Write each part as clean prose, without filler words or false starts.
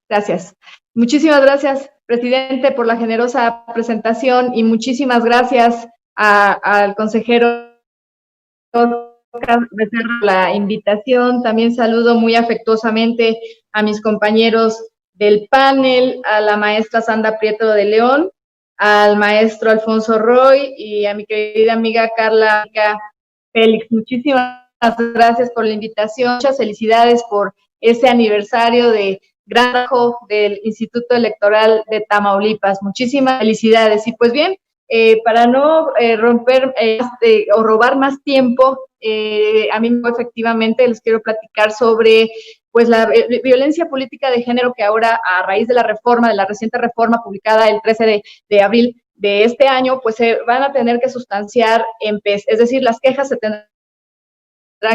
Gracias. Muchísimas gracias, presidente, por la generosa presentación y muchísimas gracias al consejero Becerra la invitación. También saludo muy afectuosamente a mis compañeros del panel, a la maestra Sandra Prieto de León, al maestro Alfonso Roy y a mi querida amiga Carla Félix. Muchísimas gracias por la invitación. Muchas felicidades por ese aniversario de gran trabajo del Instituto Electoral de Tamaulipas. Muchísimas felicidades. Y pues bien, para no romper o robar más tiempo, a mí efectivamente les quiero platicar sobre pues la violencia política de género que ahora, a raíz de la reciente reforma publicada el 13 de abril de este año, pues se van a tener que sustanciar en PES, es decir, las quejas se tendrán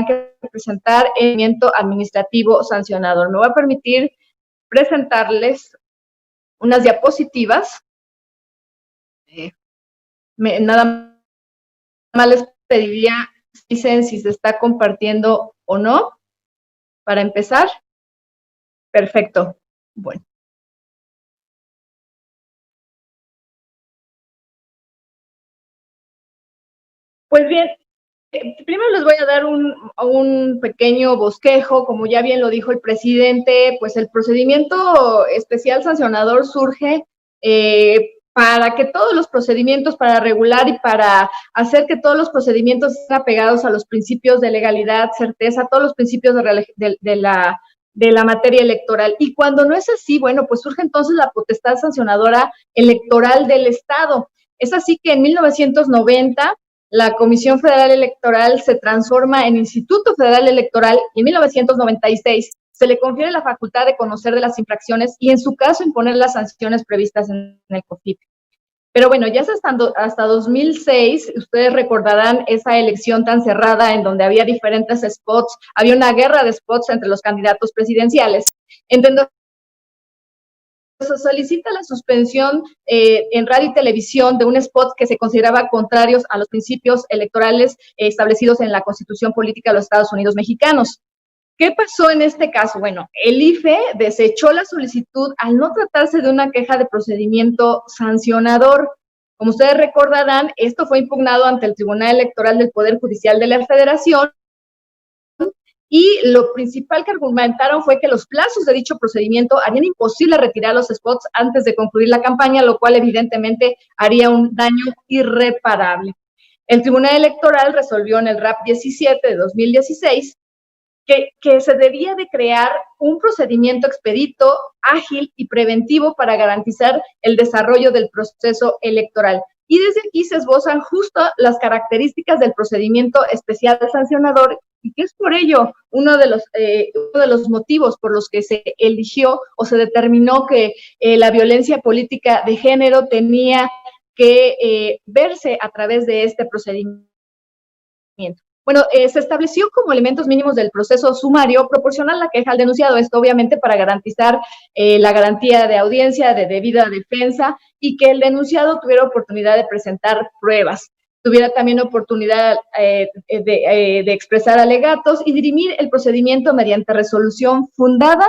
que presentar en procedimiento administrativo sancionador. Me voy a permitir presentarles unas diapositivas. Nada más les pediría dicen si se está compartiendo o no para empezar. Perfecto. Bueno. Pues bien, primero les voy a dar un pequeño bosquejo, como ya bien lo dijo el presidente, pues el procedimiento especial sancionador surge para que todos los procedimientos, para regular y para hacer que todos los procedimientos estén apegados a los principios de legalidad, certeza, todos los principios de la materia electoral. Y cuando no es así, bueno, pues surge entonces la potestad sancionadora electoral del Estado. Es así que en 1990 la Comisión Federal Electoral se transforma en Instituto Federal Electoral y en 1996 se le confiere la facultad de conocer de las infracciones y en su caso imponer las sanciones previstas en el COFIP. Pero bueno, ya hasta 2006, ustedes recordarán esa elección tan cerrada en donde había diferentes spots, había una guerra de spots entre los candidatos presidenciales, en donde se solicita la suspensión en radio y televisión de un spot que se consideraba contrarios a los principios electorales establecidos en la Constitución Política de los Estados Unidos Mexicanos. ¿Qué pasó en este caso? Bueno, el IFE desechó la solicitud al no tratarse de una queja de procedimiento sancionador. Como ustedes recordarán, esto fue impugnado ante el Tribunal Electoral del Poder Judicial de la Federación y lo principal que argumentaron fue que los plazos de dicho procedimiento harían imposible retirar los spots antes de concluir la campaña, lo cual evidentemente haría un daño irreparable. El Tribunal Electoral resolvió en el RAP 17 de 2016 que se debía de crear un procedimiento expedito, ágil y preventivo para garantizar el desarrollo del proceso electoral. Y desde aquí se esbozan justo las características del procedimiento especial sancionador y que es por ello uno de los motivos por los que se eligió o se determinó que la violencia política de género tenía que verse a través de este procedimiento. Bueno, se estableció como elementos mínimos del proceso sumario proporcionar la queja al denunciado, esto obviamente para garantizar la garantía de audiencia, de debida defensa y que el denunciado tuviera oportunidad de presentar pruebas, tuviera también oportunidad de expresar alegatos y dirimir el procedimiento mediante resolución fundada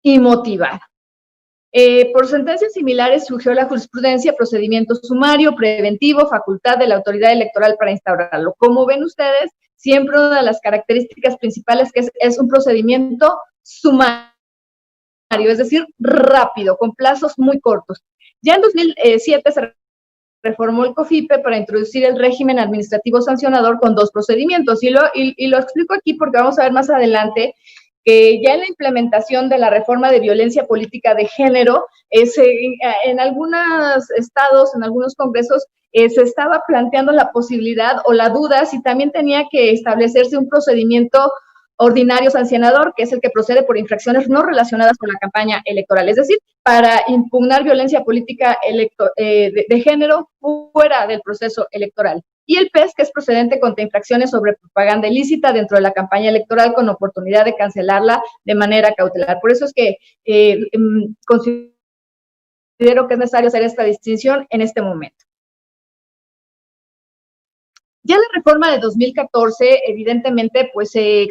y motivada. Por sentencias similares surgió la jurisprudencia, procedimiento sumario, preventivo, facultad de la autoridad electoral para instaurarlo. Como ven ustedes, siempre una de las características principales que es un procedimiento sumario, es decir, rápido, con plazos muy cortos. Ya en 2007 se reformó el COFIPE para introducir el régimen administrativo sancionador con dos procedimientos. Y lo explico aquí porque vamos a ver más adelante que ya en la implementación de la reforma de violencia política de género, en algunos estados, en algunos congresos, se estaba planteando la posibilidad o la duda si también tenía que establecerse un procedimiento ordinario sancionador, que es el que procede por infracciones no relacionadas con la campaña electoral, es decir, para impugnar violencia política de género fuera del proceso electoral. Y el PES, que es procedente contra infracciones sobre propaganda ilícita dentro de la campaña electoral con oportunidad de cancelarla de manera cautelar. Por eso es que considero que es necesario hacer esta distinción en este momento. Ya la reforma de 2014, evidentemente, pues se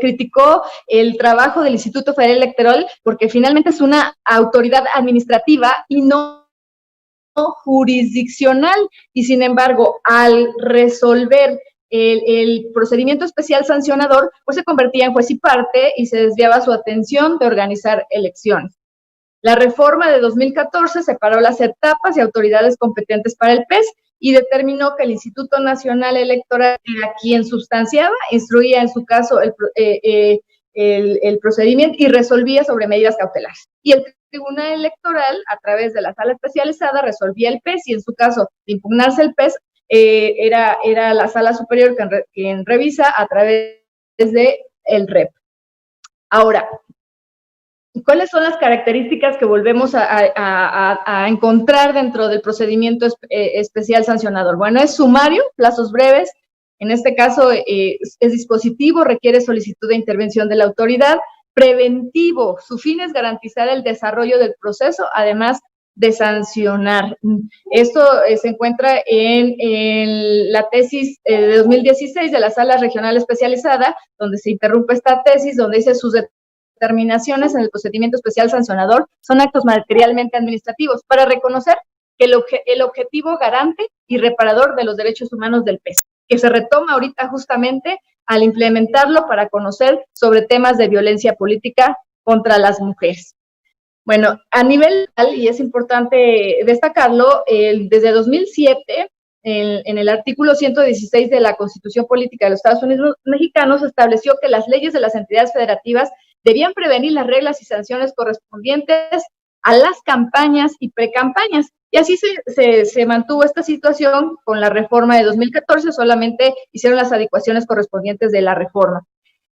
criticó el trabajo del Instituto Federal Electoral porque finalmente es una autoridad administrativa y no jurisdiccional, y sin embargo, al resolver el procedimiento especial sancionador, pues se convertía en juez y parte y se desviaba su atención de organizar elecciones. La reforma de 2014 separó las etapas y autoridades competentes para el PES y determinó que el Instituto Nacional Electoral era quien sustanciaba, instruía en su caso el procedimiento y resolvía sobre medidas cautelares. Y el Tribunal Electoral, a través de la sala especializada, resolvía el PES y en su caso de impugnarse el PES, era la sala superior quien revisa a través de el REP. Ahora, ¿cuáles son las características que volvemos a encontrar dentro del procedimiento especial sancionador? Bueno, es sumario, plazos breves, en este caso es dispositivo, requiere solicitud de intervención de la autoridad, preventivo, su fin es garantizar el desarrollo del proceso, además de sancionar. Esto se encuentra en la tesis de 2016 de la Sala Regional Especializada, donde se interrumpe esta tesis, donde dice sus determinaciones en el procedimiento especial sancionador son actos materialmente administrativos para reconocer que el objetivo garante y reparador de los derechos humanos del PES, que se retoma ahorita justamente al implementarlo para conocer sobre temas de violencia política contra las mujeres. Bueno, a nivel, y es importante destacarlo, desde 2007, en el artículo 116 de la Constitución Política de los Estados Unidos Mexicanos, estableció que las leyes de las entidades federativas debían prevenir las reglas y sanciones correspondientes a las campañas y precampañas. Y así se mantuvo esta situación con la reforma de 2014, solamente hicieron las adecuaciones correspondientes de la reforma.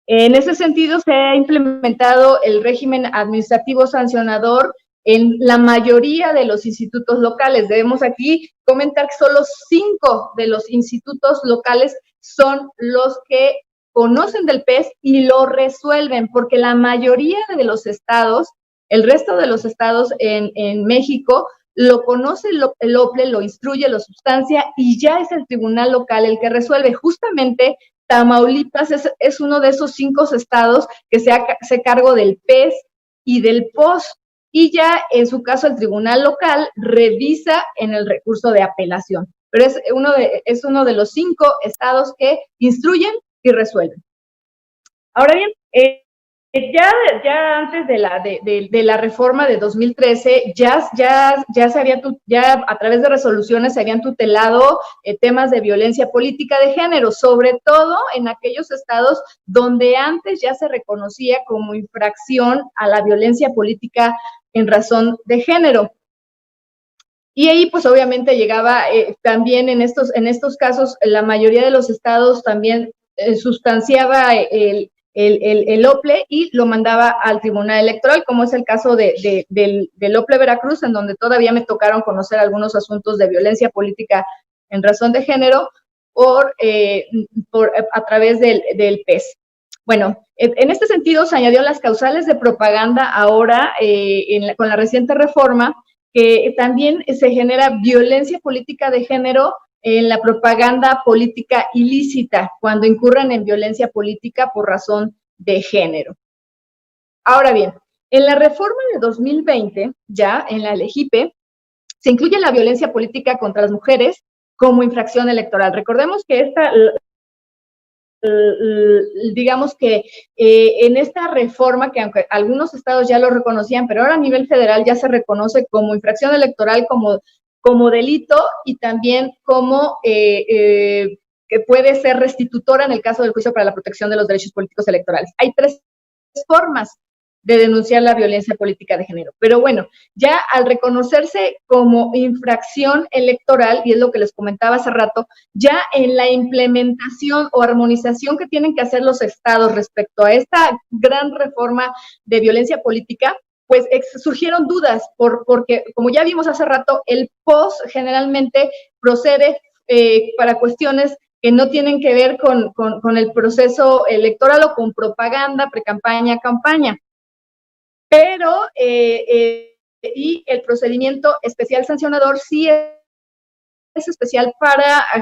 En ese sentido, se ha implementado el régimen administrativo sancionador en la mayoría de los institutos locales. Debemos aquí comentar que solo 5 de los institutos locales son los que conocen del PES y lo resuelven, porque la mayoría de los estados, el resto de los estados en México, lo conoce el OPLE, lo instruye, lo sustancia y ya es el tribunal local el que resuelve. Justamente Tamaulipas es uno de esos 5 estados que se hace cargo del PES y del POS, y ya en su caso el tribunal local revisa en el recurso de apelación. Pero es uno de los 5 estados que instruyen y resuelven. Ahora bien, ya antes de la reforma de 2013, ya a través de resoluciones se habían tutelado temas de violencia política de género, sobre todo en aquellos estados donde antes ya se reconocía como infracción a la violencia política en razón de género. Y ahí, pues obviamente llegaba también en estos casos, la mayoría de los estados también sustanciaba el OPLE y lo mandaba al Tribunal Electoral, como es el caso del OPLE Veracruz, en donde todavía me tocaron conocer algunos asuntos de violencia política en razón de género a través del PES. Bueno, en este sentido se añadió las causales de propaganda ahora con la reciente reforma, que también se genera violencia política de género en la propaganda política ilícita, cuando incurren en violencia política por razón de género. Ahora bien, en la reforma de 2020, ya en la LEGIPE, se incluye la violencia política contra las mujeres como infracción electoral. Recordemos que digamos que en esta reforma, que aunque algunos estados ya lo reconocían, pero ahora a nivel federal ya se reconoce como infracción electoral, como delito y también como que puede ser restitutora en el caso del juicio para la protección de los derechos políticos electorales. Hay 3 formas de denunciar la violencia política de género. Pero bueno, ya al reconocerse como infracción electoral, y es lo que les comentaba hace rato, ya en la implementación o armonización que tienen que hacer los estados respecto a esta gran reforma de violencia política, pues surgieron dudas, porque como ya vimos hace rato, el POS generalmente procede para cuestiones que no tienen que ver con el proceso electoral o con propaganda, precampaña, campaña. Pero, y el procedimiento especial sancionador sí especial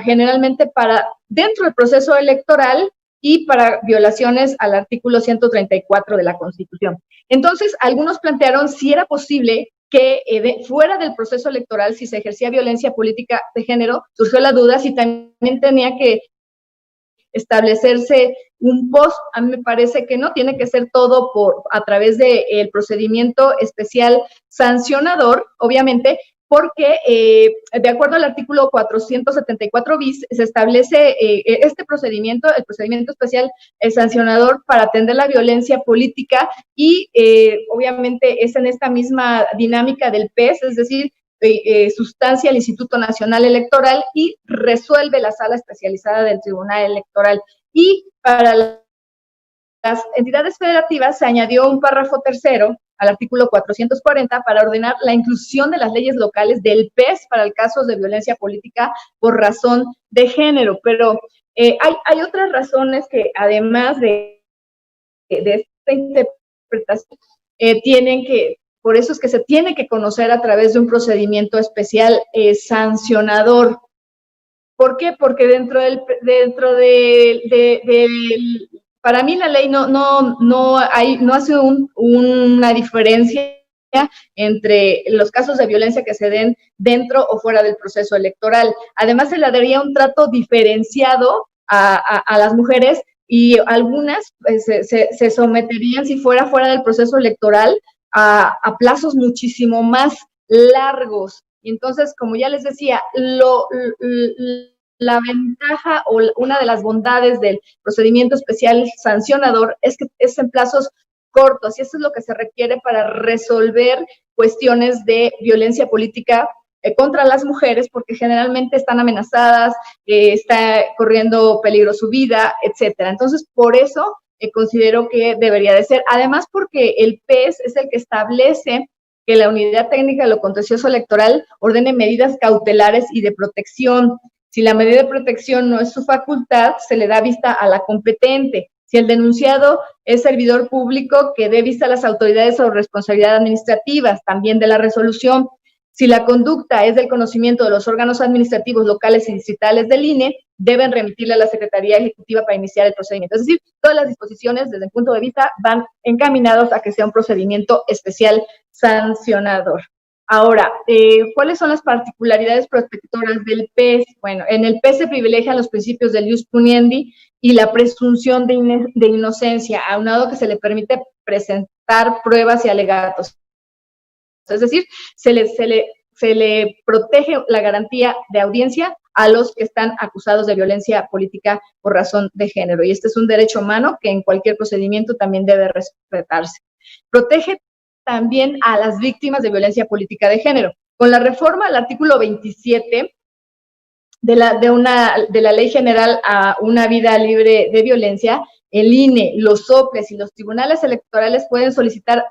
generalmente para dentro del proceso electoral y para violaciones al artículo 134 de la Constitución. Entonces, algunos plantearon si era posible que fuera del proceso electoral, si se ejercía violencia política de género, surgió la duda si también tenía que establecerse un post. A mí me parece que no, tiene que ser todo a través del procedimiento especial sancionador, obviamente, porque de acuerdo al artículo 474 bis se establece este procedimiento, el procedimiento especial sancionador para atender la violencia política y obviamente es en esta misma dinámica del PES, es decir, sustancia el Instituto Nacional Electoral y resuelve la sala especializada del Tribunal Electoral. Y para las entidades federativas se añadió un párrafo tercero al artículo 440 para ordenar la inclusión de las leyes locales del PES para el caso de violencia política por razón de género. Pero hay otras razones que además de esta interpretación tienen que, por eso es que se tiene que conocer a través de un procedimiento especial sancionador. ¿Por qué? Porque dentro del para mí la ley no hace una diferencia entre los casos de violencia que se den dentro o fuera del proceso electoral. Además, se le daría un trato diferenciado a las mujeres y algunas se someterían, si fuera del proceso electoral, a plazos muchísimo más largos. Y entonces, como ya les decía, la ventaja o una de las bondades del procedimiento especial sancionador es que es en plazos cortos y eso es lo que se requiere para resolver cuestiones de violencia política contra las mujeres, porque generalmente están amenazadas, está corriendo peligro su vida, etcétera. Entonces, por eso considero que debería de ser. Además, porque el PES es el que establece que la Unidad Técnica de lo Contencioso Electoral ordene medidas cautelares y de protección. Si la medida de protección no es su facultad, se le da vista a la competente. Si el denunciado es servidor público, que dé vista a las autoridades sobre responsabilidad administrativa, también de la resolución. Si la conducta es del conocimiento de los órganos administrativos locales y distritales del INE, deben remitirla a la Secretaría Ejecutiva para iniciar el procedimiento. Es decir, todas las disposiciones desde el punto de vista van encaminados a que sea un procedimiento especial sancionador. Ahora, ¿cuáles son las particularidades protectoras del PES? Bueno, en el PES se privilegian los principios del ius puniendi y la presunción de inocencia, aunado que se le permite presentar pruebas y alegatos. Es decir, se le protege la garantía de audiencia a los que están acusados de violencia política por razón de género. Y este es un derecho humano que en cualquier procedimiento también debe respetarse. Protege también a las víctimas de violencia política de género. Con la reforma al artículo 27 de la Ley General a una vida libre de violencia, el INE, los soples y los tribunales electorales pueden solicitar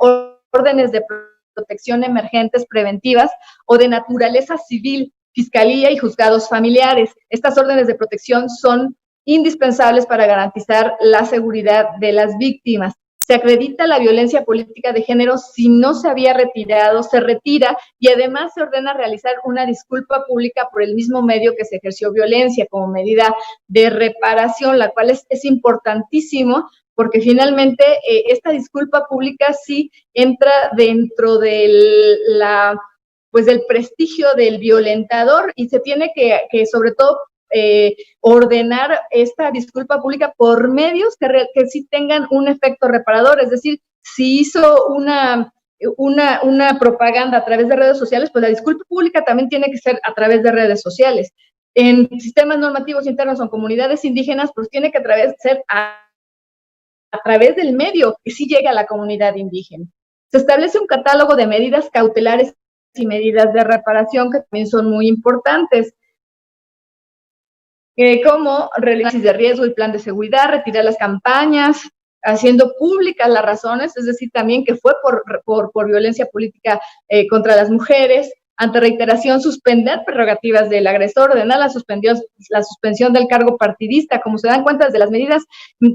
órdenes de protección emergentes preventivas o de naturaleza civil, fiscalía y juzgados familiares. Estas órdenes de protección son indispensables para garantizar la seguridad de las víctimas. Se acredita la violencia política de género si no se había retirado, se retira y además se ordena realizar una disculpa pública por el mismo medio que se ejerció violencia como medida de reparación, la cual es importantísimo porque finalmente esta disculpa pública sí entra dentro del prestigio del violentador y se tiene que sobre todo ordenar esta disculpa pública por medios que sí tengan un efecto reparador, es decir, si hizo una propaganda a través de redes sociales, pues la disculpa pública también tiene que ser a través de redes sociales. En sistemas normativos internos o en comunidades indígenas, pues tiene que ser a través del medio que sí llegue a la comunidad indígena. Se establece un catálogo de medidas cautelares y medidas de reparación que también son muy importantes, como análisis de riesgo y plan de seguridad, retirar las campañas, haciendo públicas las razones, es decir, también que fue por violencia política contra las mujeres. Ante reiteración, suspender prerrogativas del agresor, ordenar la suspensión del cargo partidista. Como se dan cuenta, de las medidas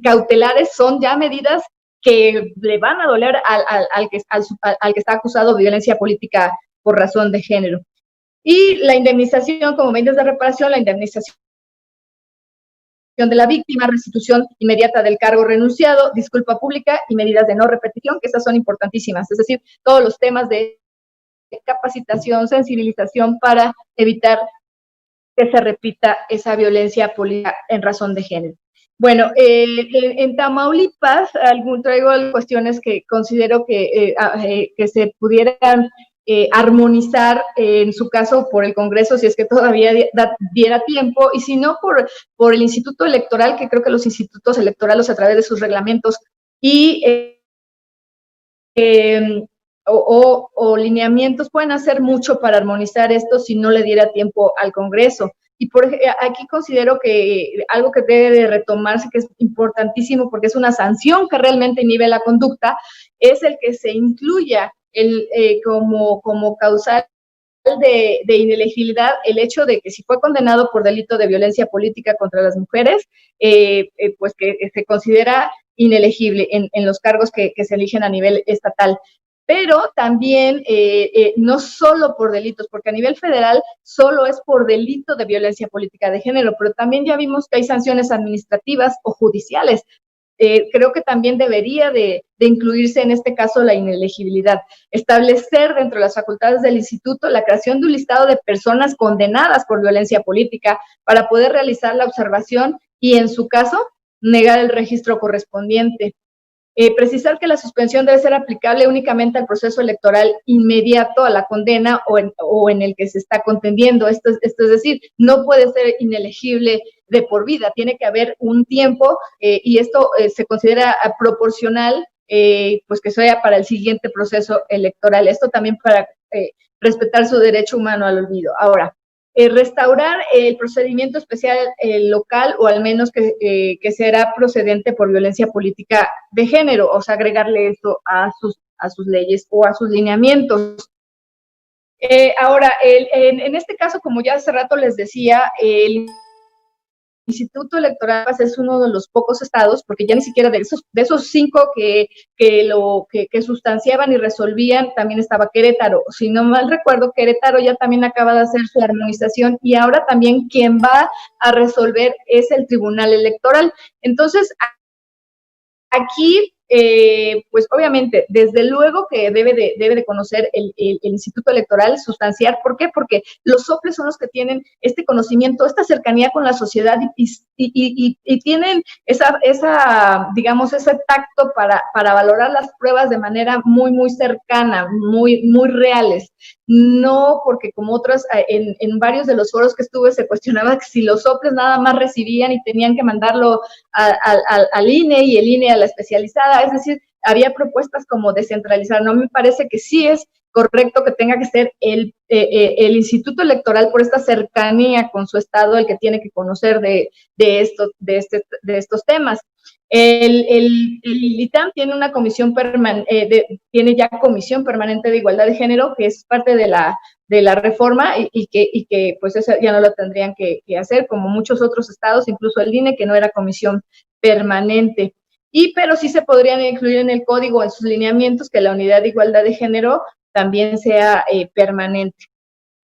cautelares son ya medidas que le van a doler al que está acusado de violencia política por razón de género. Y la indemnización como medidas de reparación, la indemnización de la víctima, restitución inmediata del cargo renunciado, disculpa pública y medidas de no repetición, que esas son importantísimas. Es decir, todos los temas de capacitación, sensibilización para evitar que se repita esa violencia política en razón de género. Bueno, en Tamaulipas traigo cuestiones que considero que se pudieran armonizar, en su caso por el Congreso, si es que todavía diera tiempo, y si no por el Instituto Electoral, que creo que los institutos electorales a través de sus reglamentos y o lineamientos pueden hacer mucho para armonizar esto si no le diera tiempo al Congreso. Y aquí considero que algo que debe de retomarse, que es importantísimo porque es una sanción que realmente inhibe la conducta, es el que se incluya como causal de inelegibilidad el hecho de que si fue condenado por delito de violencia política contra las mujeres, pues que se considera inelegible en los cargos que se eligen a nivel estatal. Pero también no solo por delitos, porque a nivel federal solo es por delito de violencia política de género, pero también ya vimos que hay sanciones administrativas o judiciales. Creo que también debería de incluirse en este caso la inelegibilidad. Establecer dentro de las facultades del instituto la creación de un listado de personas condenadas por violencia política para poder realizar la observación y, en su caso, negar el registro correspondiente. Precisar que la suspensión debe ser aplicable únicamente al proceso electoral inmediato a la condena o en el que se está contendiendo. Esto es decir, no puede ser inelegible de por vida, tiene que haber un tiempo y esto se considera proporcional, pues que sea para el siguiente proceso electoral. Esto también para respetar su derecho humano al olvido. Ahora, restaurar el procedimiento especial local, o al menos que será procedente por violencia política de género, o sea, agregarle esto a sus leyes o a sus lineamientos. Ahora, en este caso, como ya hace rato les decía, el Instituto Electoral es uno de los pocos estados, porque ya ni siquiera de esos 5 que sustanciaban y resolvían, también estaba Querétaro. Si no mal recuerdo, Querétaro ya también acaba de hacer su armonización y ahora también quien va a resolver es el Tribunal Electoral. Entonces, aquí, pues obviamente, desde luego que debe de conocer el Instituto Electoral, sustanciar. ¿Por qué? Porque los soples son los que tienen este conocimiento, esta cercanía con la sociedad y tienen digamos, ese tacto para valorar las pruebas de manera muy, muy cercana, muy, muy reales. No porque como otras, en varios de los foros que estuve se cuestionaba que si los soples nada más recibían y tenían que mandarlo al INE y el INE a la especializada, es decir, había propuestas como descentralizar. No me parece que sí es correcto que tenga que ser el Instituto Electoral, por esta cercanía con su estado, el que tiene que conocer de estos temas. El ITAM tiene una comisión tiene ya comisión permanente de igualdad de género, que es parte de la reforma y que pues eso ya no lo tendrían que hacer, como muchos otros estados, incluso el INE, que no era comisión permanente. Pero sí se podrían incluir en el código, en sus lineamientos, que la unidad de igualdad de género también sea permanente.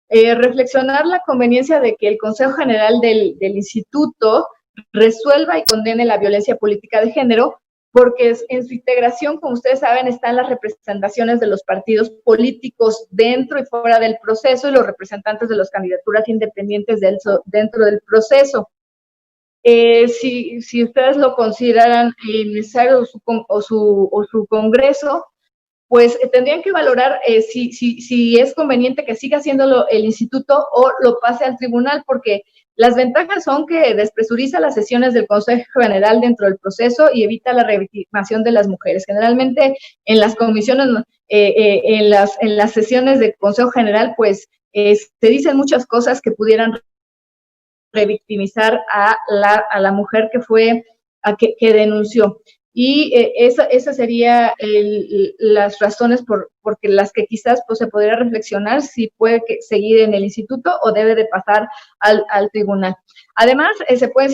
Reflexionar la conveniencia de que el Consejo General del Instituto resuelva y condene la violencia política de género, porque en su integración, como ustedes saben, están las representaciones de los partidos políticos dentro y fuera del proceso y los representantes de las candidaturas independientes dentro del proceso. Si ustedes lo consideran necesario o su Congreso, pues tendrían que valorar si es conveniente que siga haciéndolo el instituto o lo pase al tribunal, porque las ventajas son que despresuriza las sesiones del Consejo General dentro del proceso y evita la revictimación de las mujeres. Generalmente en las comisiones, en las sesiones del Consejo General, pues se dicen muchas cosas que pudieran revictimizar a la mujer que denunció. Y esas serían las razones porque las que quizás pues, se podría reflexionar si puede seguir en el instituto o debe de pasar al tribunal. Además, se puede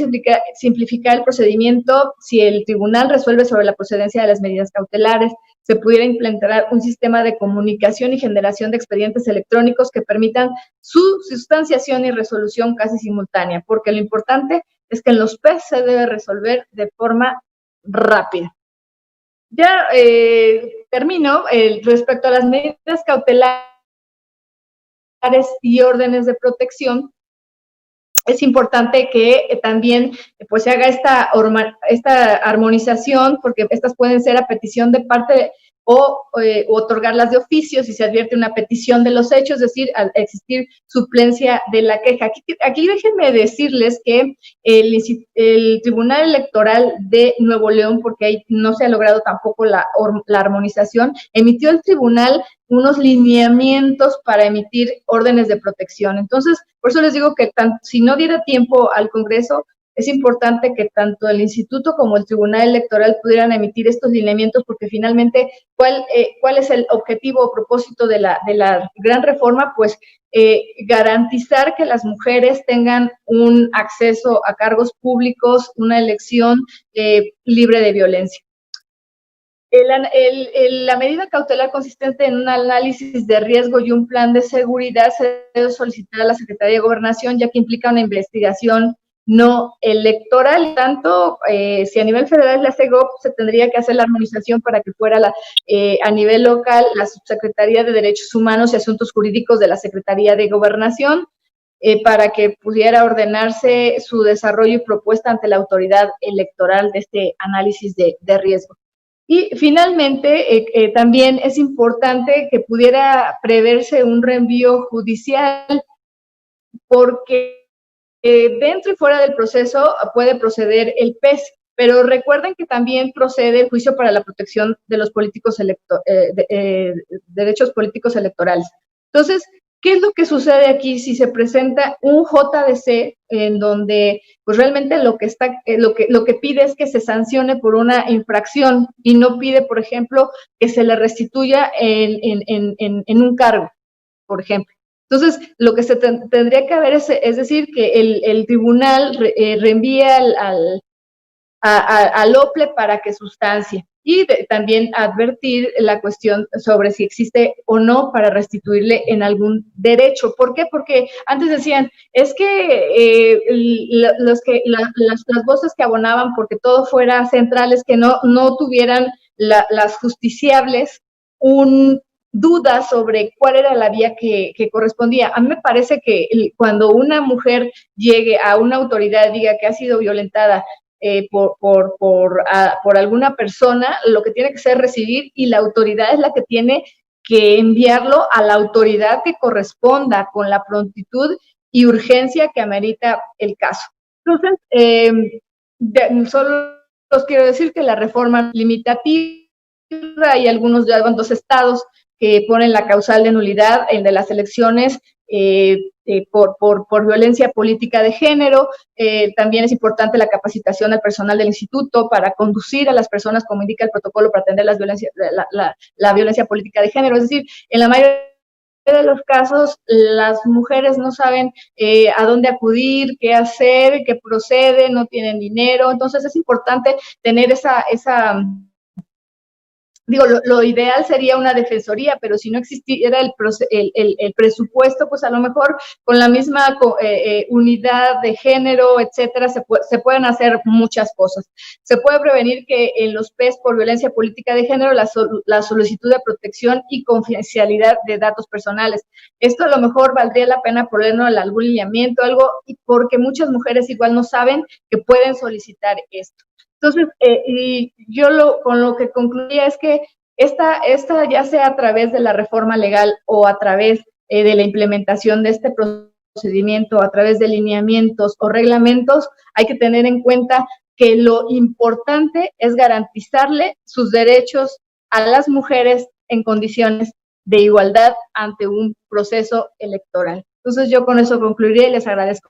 simplificar el procedimiento si el tribunal resuelve sobre la procedencia de las medidas cautelares. se pudiera implementar un sistema de comunicación y generación de expedientes electrónicos que permitan su sustanciación y resolución casi simultánea, porque lo importante es que en los PES se debe resolver de forma rápida. Ya termino respecto a las medidas cautelares y órdenes de protección. Es importante que también pues, se haga esta armonización, porque estas pueden ser a petición de parte o otorgarlas de oficio si se advierte una petición de los hechos, es decir, al existir suplencia de la queja. Aquí déjenme decirles que el Tribunal Electoral de Nuevo León, porque ahí no se ha logrado tampoco la armonización, emitió el tribunal unos lineamientos para emitir órdenes de protección. Entonces, por eso les digo que si no diera tiempo al Congreso, es importante que tanto el Instituto como el Tribunal Electoral pudieran emitir estos lineamientos, porque finalmente, ¿cuál es el objetivo o propósito de la gran reforma? Pues garantizar que las mujeres tengan un acceso a cargos públicos, una elección libre de violencia. La medida cautelar consistente en un análisis de riesgo y un plan de seguridad se debe solicitar a la Secretaría de Gobernación, ya que implica una investigación no electoral. Tanto si a nivel federal la CEGOP, se tendría que hacer la armonización para que fuera a nivel local la Subsecretaría de Derechos Humanos y Asuntos Jurídicos de la Secretaría de Gobernación, para que pudiera ordenarse su desarrollo y propuesta ante la autoridad electoral de este análisis de riesgo. Y finalmente, también es importante que pudiera preverse un reenvío judicial, porque dentro y fuera del proceso puede proceder el PES, pero recuerden que también procede el juicio para la protección de los derechos políticos electorales. Entonces, ¿qué es lo que sucede aquí si se presenta un JDC en donde pues realmente lo que pide es que se sancione por una infracción y no pide, por ejemplo, que se le restituya en un cargo, por ejemplo? Entonces, lo que se tendría que haber es decir, que el tribunal reenvía al OPLE para que sustancie, y también advertir la cuestión sobre si existe o no para restituirle en algún derecho. ¿Por qué? Porque antes decían, es que las voces que abonaban porque todo fuera central, es que no tuvieran las justiciables duda sobre cuál era la vía que correspondía. A mí me parece que cuando una mujer llegue a una autoridad y diga que ha sido violentada por alguna persona, lo que tiene que ser recibir, y la autoridad es la que tiene que enviarlo a la autoridad que corresponda con la prontitud y urgencia que amerita el caso. Entonces, solo os quiero decir que la reforma limitativa, hay algunos estados que ponen la causal de nulidad, el de las elecciones, por violencia política de género. También es importante la capacitación al personal del instituto para conducir a las personas, como indica el protocolo, para atender la violencia política de género. Es decir, en la mayoría de los casos, las mujeres no saben a dónde acudir, qué hacer, qué procede, no tienen dinero. Entonces es importante tener digo, lo ideal sería una defensoría, pero si no existiera el presupuesto, pues a lo mejor con la misma unidad de género, etcétera, se pueden hacer muchas cosas. Se puede prevenir que en los PES por violencia política de género la solicitud de protección y confidencialidad de datos personales. Esto a lo mejor valdría la pena ponerlo en algún lineamiento, algo, porque muchas mujeres igual no saben que pueden solicitar esto. Entonces, y yo con lo que concluía es que esta ya sea a través de la reforma legal o a través de la implementación de este procedimiento, a través de lineamientos o reglamentos, hay que tener en cuenta que lo importante es garantizarle sus derechos a las mujeres en condiciones de igualdad ante un proceso electoral. Entonces, yo con eso concluiría y les agradezco.